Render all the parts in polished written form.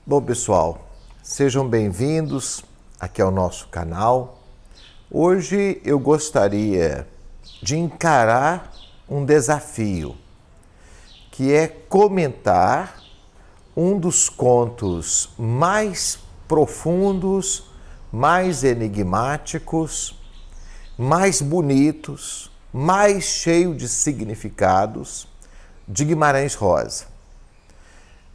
Bom, pessoal, sejam bem-vindos aqui ao nosso canal. Hoje eu gostaria de encarar um desafio, que é comentar um dos contos mais profundos, mais enigmáticos, mais bonitos, mais cheio de significados de Guimarães Rosa.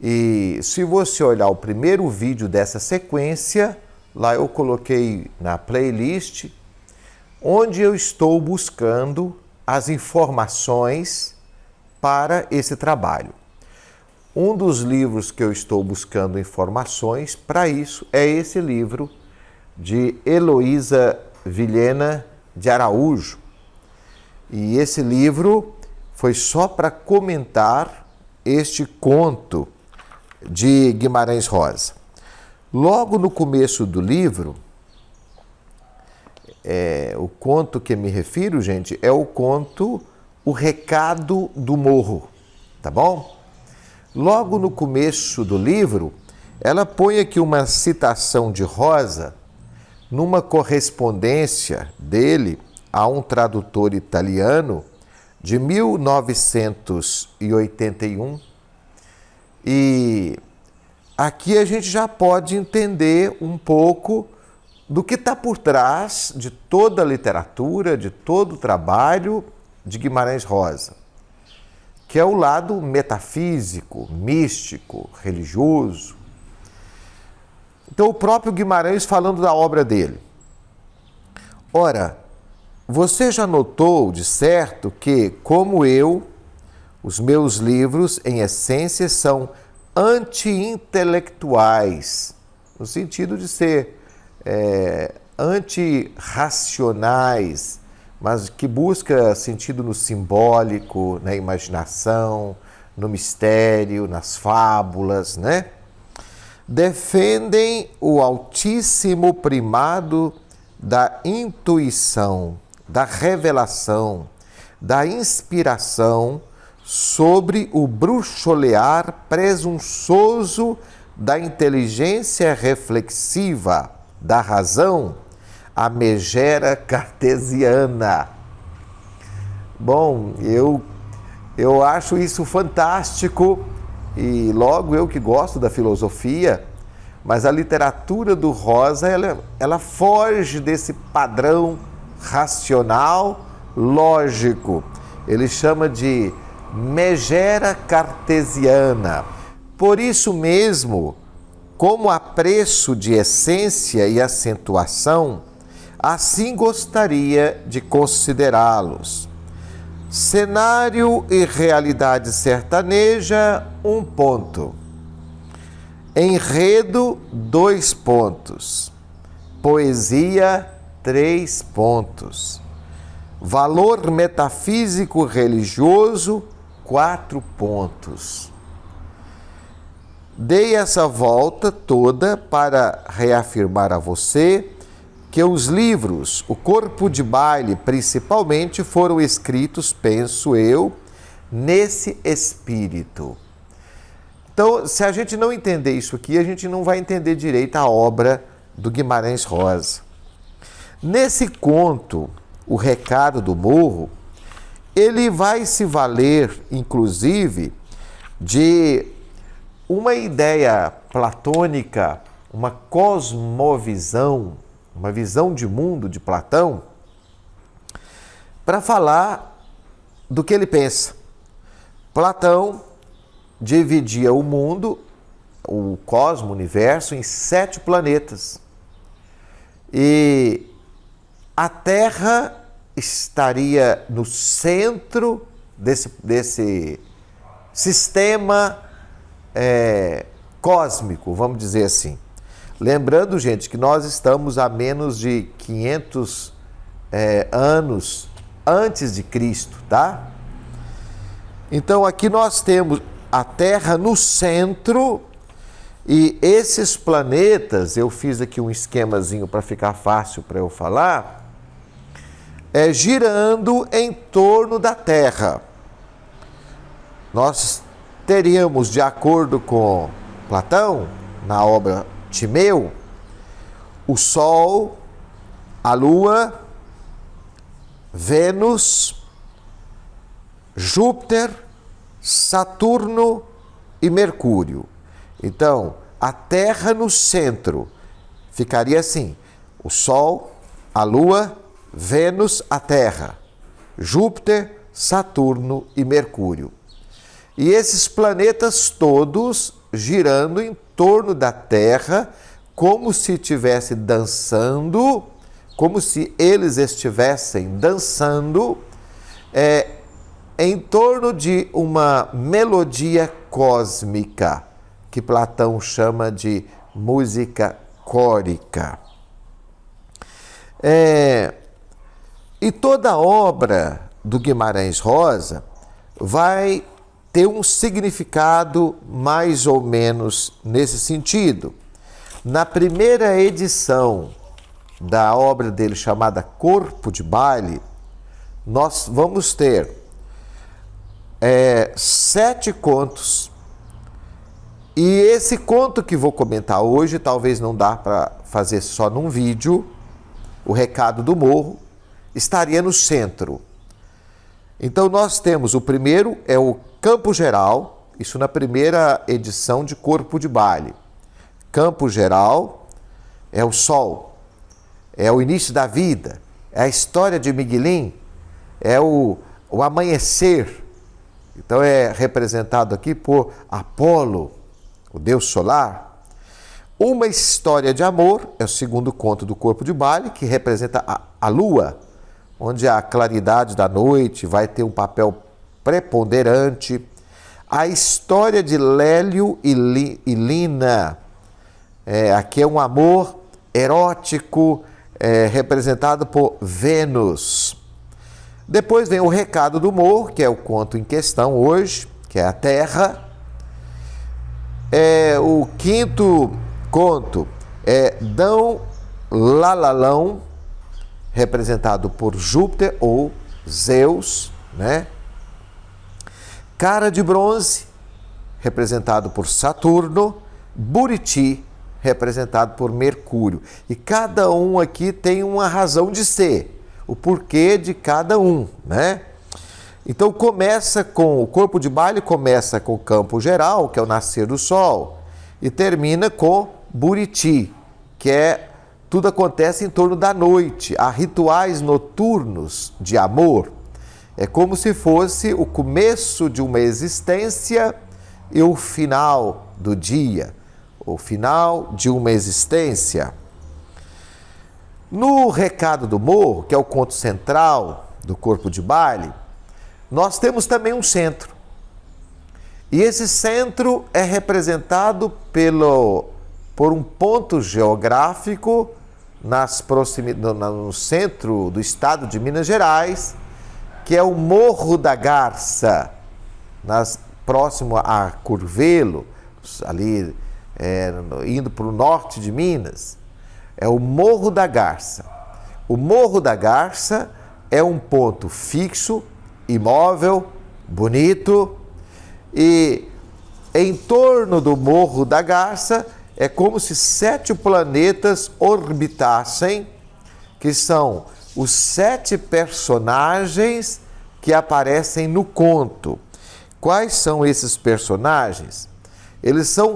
E se você olhar o primeiro vídeo dessa sequência, lá eu coloquei na playlist, onde eu estou buscando as informações para esse trabalho. Um dos livros que eu estou buscando informações para isso é esse livro de Heloísa Vilhena de Araújo. E esse livro foi só para comentar este conto de Guimarães Rosa. Logo no começo do livro, o conto que me refiro, gente, é o conto O Recado do Morro, tá bom? Logo no começo do livro, ela põe aqui uma citação de Rosa numa correspondência dele a um tradutor italiano de 1981. E aqui a gente já pode entender um pouco do que está por trás de toda a literatura, de todo o trabalho de Guimarães Rosa, que é o lado metafísico, místico, religioso. Então, o próprio Guimarães falando da obra dele. Ora, você já notou, de certo, que, como eu, os meus livros, em essência, são anti-intelectuais, no sentido de ser anti-racionais, mas que busca sentido no simbólico, na imaginação, no mistério, nas fábulas, né? Defendem o altíssimo primado da intuição, da revelação, da inspiração sobre o bruxolear presunçoso da inteligência reflexiva, da razão, a megera cartesiana. Bom, eu acho isso fantástico e logo eu que gosto da filosofia, mas a literatura do Rosa, ela foge desse padrão racional, lógico. Ele chama de megera cartesiana. Por isso mesmo, como apreço de essência e acentuação, assim gostaria de considerá-los. Cenário e realidade sertaneja, 1 ponto. Enredo, 2 pontos. Poesia, 3 pontos. Valor metafísico religioso, 4 pontos. Dei essa volta toda para reafirmar a você que os livros, o Corpo de Baile principalmente, foram escritos, penso eu, nesse espírito. Então, se a gente não entender isso aqui, a gente não vai entender direito a obra do Guimarães Rosa. Nesse conto, O Recado do Morro, ele vai se valer, inclusive, de uma ideia platônica, uma cosmovisão, uma visão de mundo de Platão, para falar do que ele pensa. Platão dividia o mundo, o cosmo, o universo, em 7 planetas. E a Terra estaria no centro desse sistema cósmico, vamos dizer assim. Lembrando, gente, que nós estamos a menos de 500 anos antes de Cristo, tá? Então, aqui nós temos a Terra no centro e esses planetas, eu fiz aqui um esquemazinho para ficar fácil para eu falar, girando em torno da Terra. Nós teríamos, de acordo com Platão, na obra Timeu, o Sol, a Lua, Vênus, Júpiter, Saturno e Mercúrio. Então, a Terra no centro ficaria assim: o Sol, a Lua, Vênus, a Terra, Júpiter, Saturno e Mercúrio. E esses planetas todos girando em torno da Terra, como se estivesse dançando, como se eles estivessem dançando em torno de uma melodia cósmica, que Platão chama de música córica. E toda obra do Guimarães Rosa vai ter um significado mais ou menos nesse sentido. Na primeira edição da obra dele chamada Corpo de Baile, nós vamos ter 7 contos. E esse conto que vou comentar hoje, talvez não dá para fazer só num vídeo, O Recado do Morro, estaria no centro. Então nós temos o primeiro, é o Campo Geral, isso na primeira edição de Corpo de Baile. Campo Geral é o sol, é o início da vida, é a história de Miguelim, é o amanhecer. Então é representado aqui por Apolo, o deus solar. Uma história de amor é o segundo conto do Corpo de Baile, que representa a lua, onde a claridade da noite vai ter um papel preponderante. A história de Lélio e Lina, aqui é um amor erótico, representado por Vênus. Depois vem o Recado do Morro, que é o conto em questão hoje, que é a Terra. O quinto conto é Dão Lalalão, representado por Júpiter ou Zeus, né? Cara de Bronze, representado por Saturno. Buriti, representado por Mercúrio. E cada um aqui tem uma razão de ser, o porquê de cada um, né? Então começa com o Corpo de Baile, começa com o Campo Geral, que é o nascer do sol, e termina com Buriti, que tudo acontece em torno da noite. Há rituais noturnos de amor. É como se fosse o começo de uma existência e o final do dia, o final de uma existência. No Recado do Morro, que é o conto central do Corpo de Baile, nós temos também um centro. E esse centro é representado por um ponto geográfico no centro do estado de Minas Gerais, que é o Morro da Garça, próximo a Curvelo, ali indo para o norte de Minas. É o Morro da Garça. O Morro da Garça é um ponto fixo, imóvel, bonito, e em torno do Morro da Garça é como se 7 planetas orbitassem, que são os 7 personagens que aparecem no conto. Quais são esses personagens? Eles são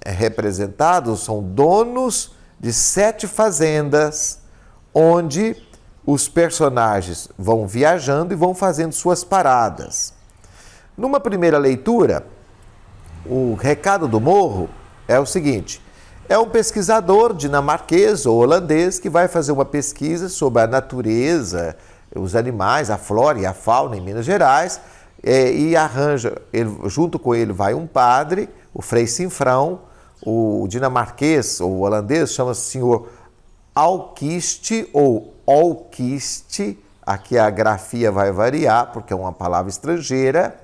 representados, são donos de 7 fazendas, onde os personagens vão viajando e vão fazendo suas paradas. Numa primeira leitura, o Recado do Morro é o seguinte: é um pesquisador dinamarquês ou holandês que vai fazer uma pesquisa sobre a natureza, os animais, a flora e a fauna em Minas Gerais, e arranja, junto com ele vai um padre, o Frei Sinfrão. O dinamarquês ou holandês chama-se Senhor Alkiste ou Olkiste, aqui a grafia vai variar porque é uma palavra estrangeira.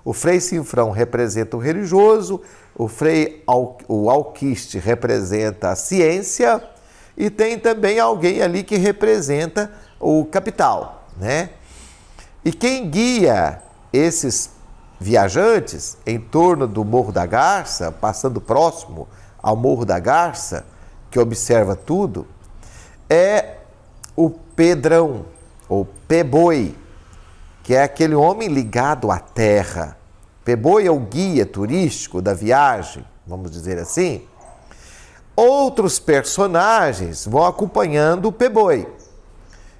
O Frei Sinfrão representa o religioso, o Alkiste representa a ciência, e tem também alguém ali que representa o capital, né? E quem guia esses viajantes em torno do Morro da Garça, passando próximo ao Morro da Garça, que observa tudo, é o Pedrão, ou Peboi, que é aquele homem ligado à terra. Peboi é o guia turístico da viagem, vamos dizer assim. Outros personagens vão acompanhando o Peboi.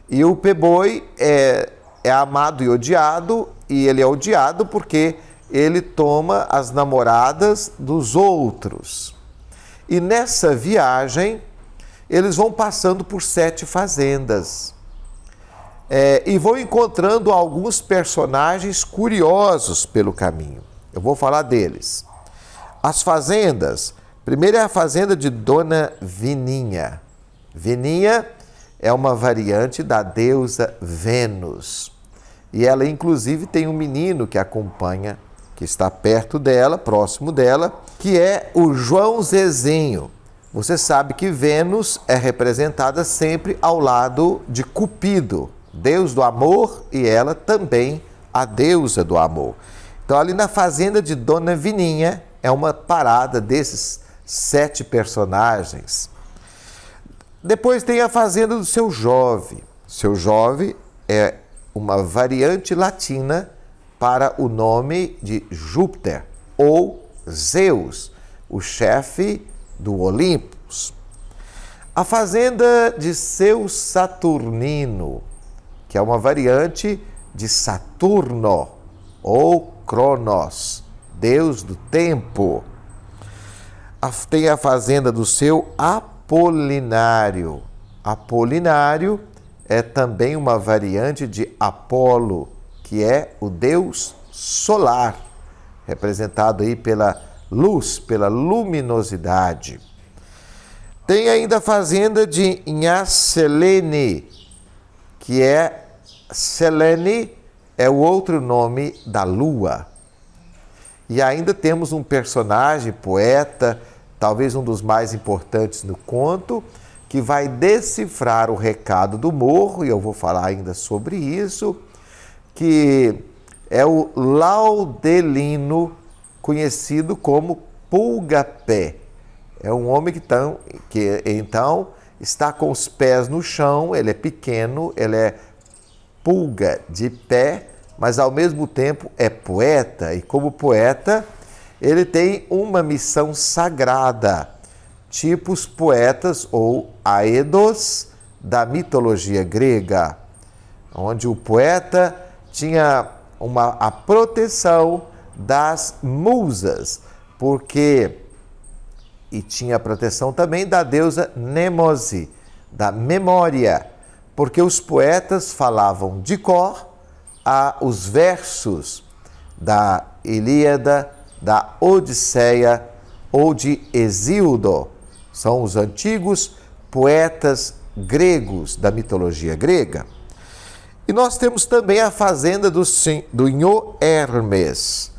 E o Peboi é amado e odiado, e ele é odiado porque ele toma as namoradas dos outros. E nessa viagem, eles vão passando por 7 fazendas. E vão encontrando alguns personagens curiosos pelo caminho. Eu vou falar deles. As fazendas. Primeiro é a fazenda de Dona Vininha. Vininha é uma variante da deusa Vênus. E ela, inclusive, tem um menino que acompanha, que está perto dela, próximo dela, que é o João Zezinho. Você sabe que Vênus é representada sempre ao lado de Cupido, deus do amor, e ela também a deusa do amor. Então, ali na fazenda de Dona Vininha, é uma parada desses 7 personagens. Depois tem a fazenda do Seu Jove. Seu Jove é uma variante latina para o nome de Júpiter, ou Zeus, o chefe do Olympus. A fazenda de Seu Saturnino, que é uma variante de Saturno, ou Cronos, deus do tempo. Tem a fazenda do Seu Apolinário. Apolinário é também uma variante de Apolo, que é o deus solar, representado aí pela luz, pela luminosidade. Tem ainda a fazenda de Inhacelene, que é Selene, é o outro nome da lua. E ainda temos um personagem, poeta, talvez um dos mais importantes no conto, que vai decifrar o recado do morro, e eu vou falar ainda sobre isso, que é o Laudelino, conhecido como Pulga-Pé. É um homem que então está com os pés no chão, ele é pequeno, ele é pulga de pé, mas ao mesmo tempo é poeta, e como poeta ele tem uma missão sagrada, tipo os poetas ou aedos da mitologia grega, onde o poeta tinha a proteção das musas, e tinha a proteção também da deusa Mnemosyne, da memória, porque os poetas falavam de cor os versos da Ilíada, da Odisseia ou de Hesíodo. São os antigos poetas gregos da mitologia grega. E nós temos também a fazenda do Nhô Hermes.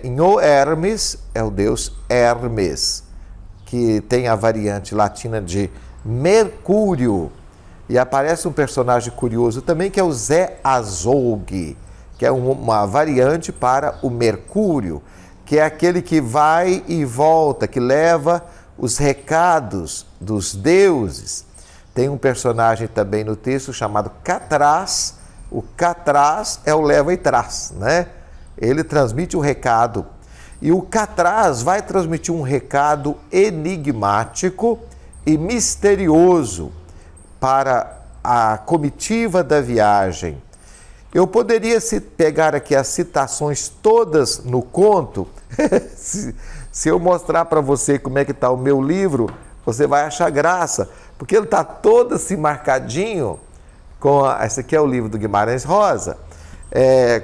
Nhô Hermes é o deus Hermes, que tem a variante latina de Mercúrio. E aparece um personagem curioso também, que é o Zé Azougue, que é uma variante para o Mercúrio, que é aquele que vai e volta, que leva os recados dos deuses. Tem um personagem também no texto chamado Catraz. O Catraz é o leva e traz, né? Ele transmite o recado. E o Catraz vai transmitir um recado enigmático e misterioso para a comitiva da viagem. Eu poderia pegar aqui as citações todas no conto. se eu mostrar para você como é que está o meu livro, você vai achar graça, porque ele está todo assim marcadinho esse aqui é o livro do Guimarães Rosa,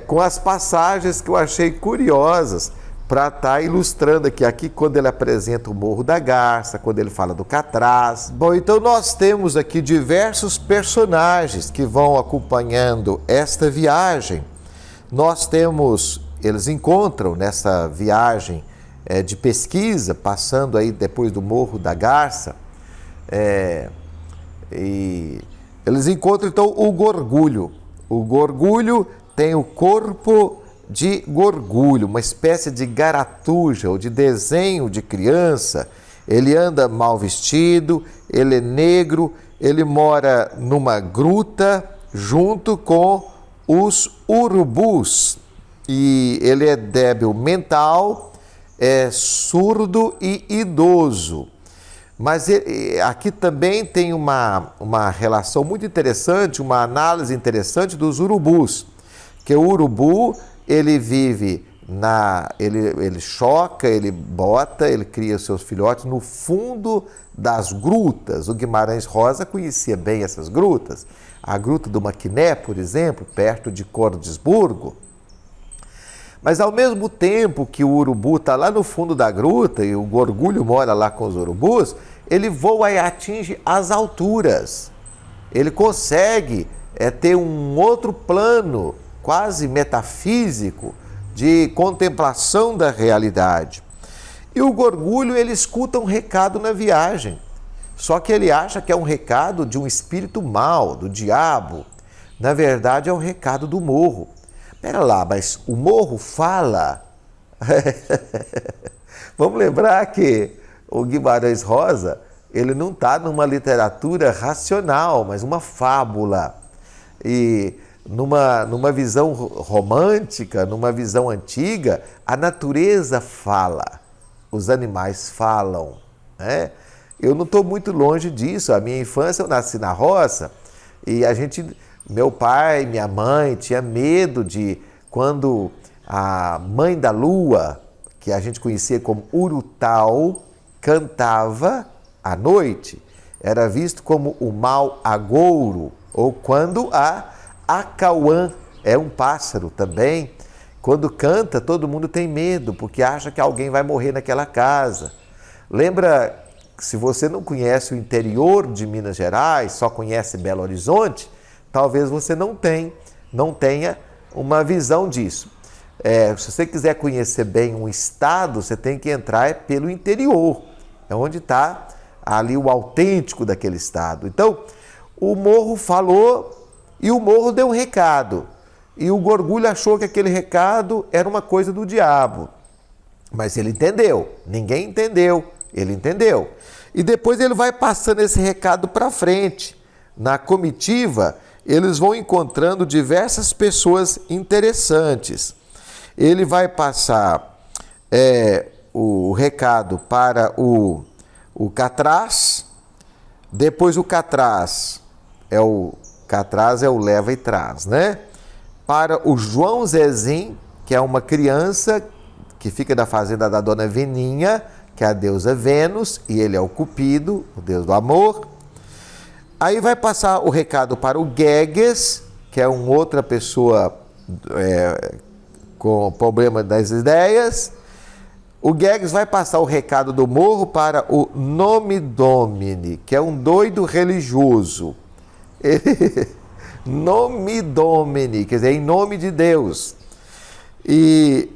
com as passagens que eu achei curiosas para estar ilustrando aqui quando ele apresenta o Morro da Garça, quando ele fala do Catraz. Bom, então nós temos aqui diversos personagens que vão acompanhando esta viagem. Eles encontram nessa viagem de pesquisa, passando aí depois do Morro da Garça, e eles encontram então o Gorgulho. O Gorgulho tem o corpo de gorgulho, uma espécie de garatuja ou de desenho de criança. Ele anda mal vestido, ele é negro, ele mora numa gruta junto com os urubus. E ele é débil mental, é surdo e idoso. Mas aqui também tem uma relação muito interessante, uma análise interessante dos urubus. Que o urubu, ele vive ele choca, ele bota, ele cria seus filhotes no fundo das grutas. O Guimarães Rosa conhecia bem essas grutas. A gruta do Maquiné, por exemplo, perto de Cordesburgo. Mas ao mesmo tempo que o urubu está lá no fundo da gruta e o gorgulho mora lá com os urubus, ele voa e atinge as alturas. Ele consegue ter um outro plano, quase metafísico, de contemplação da realidade. E o gorgulho, ele escuta um recado na viagem. Só que ele acha que é um recado de um espírito mau, do diabo. Na verdade, é um recado do morro. Pera lá, mas o morro fala? Vamos lembrar que o Guimarães Rosa, ele não está numa literatura racional, mas uma fábula. E numa visão romântica, numa visão antiga, a natureza fala, os animais falam, né? Eu não estou muito longe disso. A minha infância, eu nasci na roça e meu pai, minha mãe tinha medo de quando a mãe da lua, que a gente conhecia como Urutau, cantava à noite, era visto como o mau agouro, ou quando a Acauã, é um pássaro também, quando canta todo mundo tem medo, porque acha que alguém vai morrer naquela casa. Lembra, se você não conhece o interior de Minas Gerais, só conhece Belo Horizonte, talvez você não tenha uma visão disso. Se você quiser conhecer bem um estado, você tem que entrar pelo interior, é onde está ali o autêntico daquele estado. Então, o morro falou e o morro deu um recado. E o gorgulho achou que aquele recado era uma coisa do diabo. Mas ele entendeu, ninguém entendeu, ele entendeu. E depois ele vai passando esse recado para frente. Na comitiva, eles vão encontrando diversas pessoas interessantes. Ele vai passar o recado para o Catraz, depois o Catraz é o leva e traz, né? Para o João Zezim, que é uma criança que fica na fazenda da Dona Veninha, que é a deusa Vênus, e ele é o Cupido, o deus do amor. Aí vai passar o recado para o Guegues, que é uma outra pessoa com problema das ideias. O Guegues vai passar o recado do morro para o Nome Domini, que é um doido religioso. Nome Domini, quer dizer, em nome de Deus. E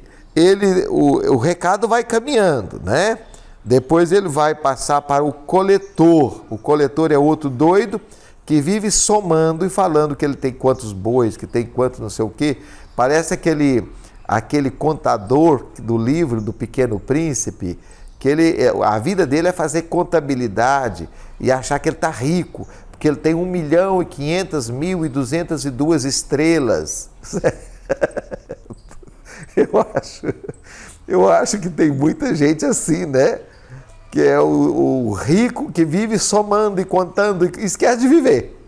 o recado vai caminhando, né? Depois ele vai passar para o coletor. O coletor é outro doido que vive somando e falando que ele tem quantos bois, que tem quantos não sei o quê. Parece aquele contador do livro do Pequeno Príncipe, que a vida dele é fazer contabilidade e achar que ele está rico, porque ele tem 1.500.202 estrelas. Eu acho que tem muita gente assim, né? Que é o rico que vive somando e contando e esquece de viver.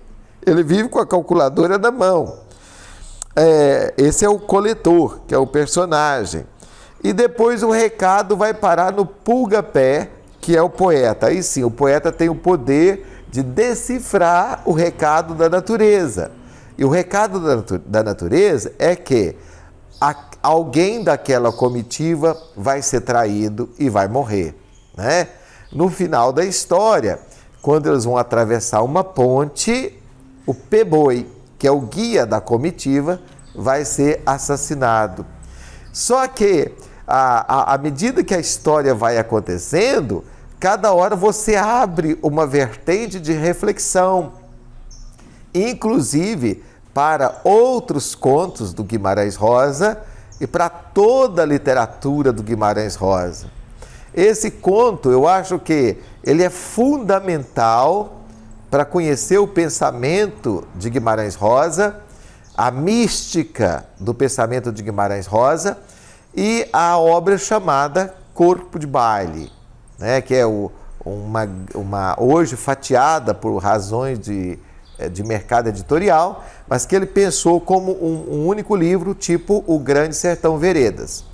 Ele vive com a calculadora na mão. Esse é o coletor, que é o personagem. E depois o recado vai parar no Pulga-Pé, que é o poeta. Aí sim, o poeta tem o poder de decifrar o recado da natureza. E o recado da natureza é que alguém daquela comitiva vai ser traído e vai morrer, né? No final da história, quando eles vão atravessar uma ponte, o Peboi, que é o guia da comitiva, vai ser assassinado. Só que, à medida que a história vai acontecendo, cada hora você abre uma vertente de reflexão, inclusive para outros contos do Guimarães Rosa, e para toda a literatura do Guimarães Rosa. Esse conto, eu acho que ele é fundamental para conhecer o pensamento de Guimarães Rosa, a mística do pensamento de Guimarães Rosa e a obra chamada Corpo de Baile, né, que é hoje fatiada por razões de mercado editorial, mas que ele pensou como um único livro, tipo O Grande Sertão Veredas.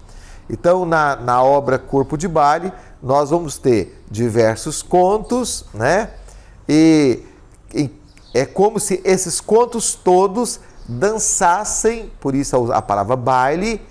Então, na obra Corpo de Baile, nós vamos ter diversos contos, né? E é como se esses contos todos dançassem, por isso a palavra baile,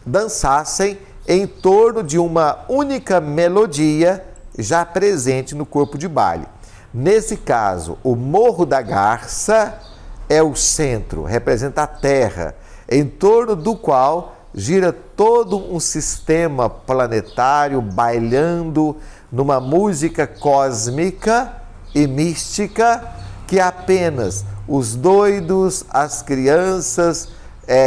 dançassem em torno de uma única melodia já presente no corpo de baile. Nesse caso, o Morro da Garça é o centro, representa a terra, em torno do qual gira todo um sistema planetário bailando numa música cósmica e mística que apenas os doidos, as crianças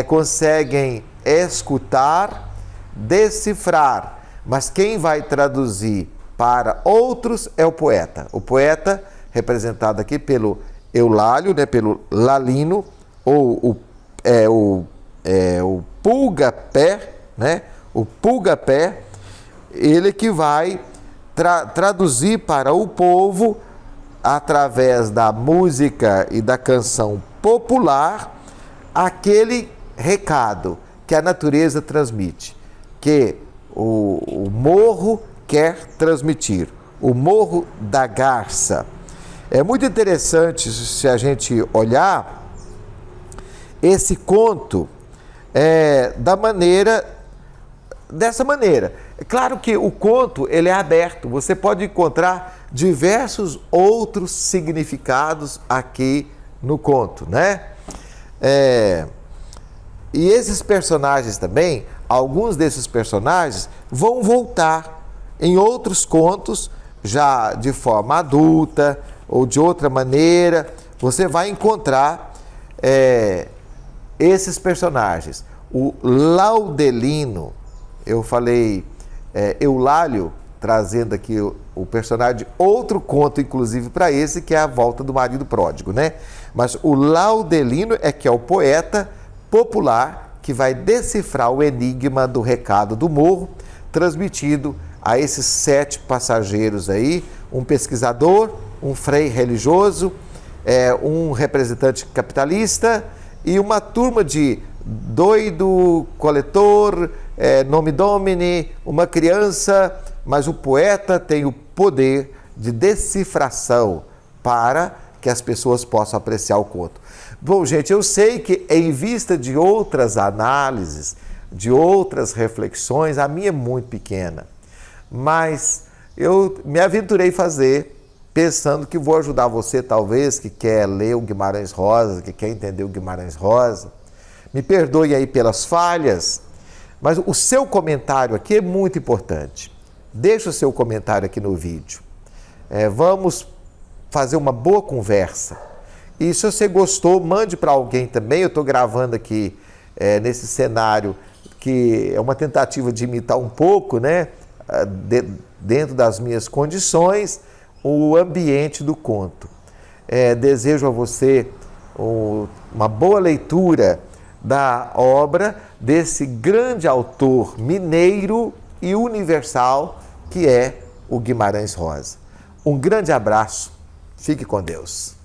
conseguem escutar, decifrar, mas quem vai traduzir para outros é o poeta. O poeta, representado aqui pelo Eulálio, né, pelo Lalino, ou o Pulga-Pé, né? O Pulga-Pé, ele que vai traduzir para o povo, através da música e da canção popular, aquele recado que a natureza transmite, que o morro quer transmitir, o Morro da Garça. É muito interessante se a gente olhar esse conto dessa maneira. É claro que o conto ele é aberto, você pode encontrar diversos outros significados aqui no conto, né? E esses personagens também, alguns desses personagens vão voltar em outros contos, já de forma adulta ou de outra maneira, você vai encontrar esses personagens. O Laudelino, eu falei Eulálio, trazendo aqui o personagem de outro conto, inclusive para esse, que é A Volta do Marido Pródigo, né? Mas o Laudelino que é o poeta popular que vai decifrar o enigma do recado do morro, transmitido a esses 7 passageiros aí, um pesquisador, um frei religioso, um representante capitalista e uma turma de doido, coletor, nome domini, uma criança, mas o poeta tem o poder de decifração para que as pessoas possam apreciar o conto. Bom, gente, eu sei que em vista de outras análises, de outras reflexões, a minha é muito pequena, mas eu me aventurei a fazer pensando que vou ajudar você, talvez, que quer ler o Guimarães Rosa, que quer entender o Guimarães Rosa. Me perdoe aí pelas falhas, mas o seu comentário aqui é muito importante. Deixa o seu comentário aqui no vídeo. Vamos fazer uma boa conversa. E se você gostou, mande para alguém também. Eu estou gravando aqui nesse cenário que é uma tentativa de imitar um pouco, né, dentro das minhas condições, o ambiente do conto. Desejo a você uma boa leitura da obra desse grande autor mineiro e universal que é o Guimarães Rosa. Um grande abraço, fique com Deus.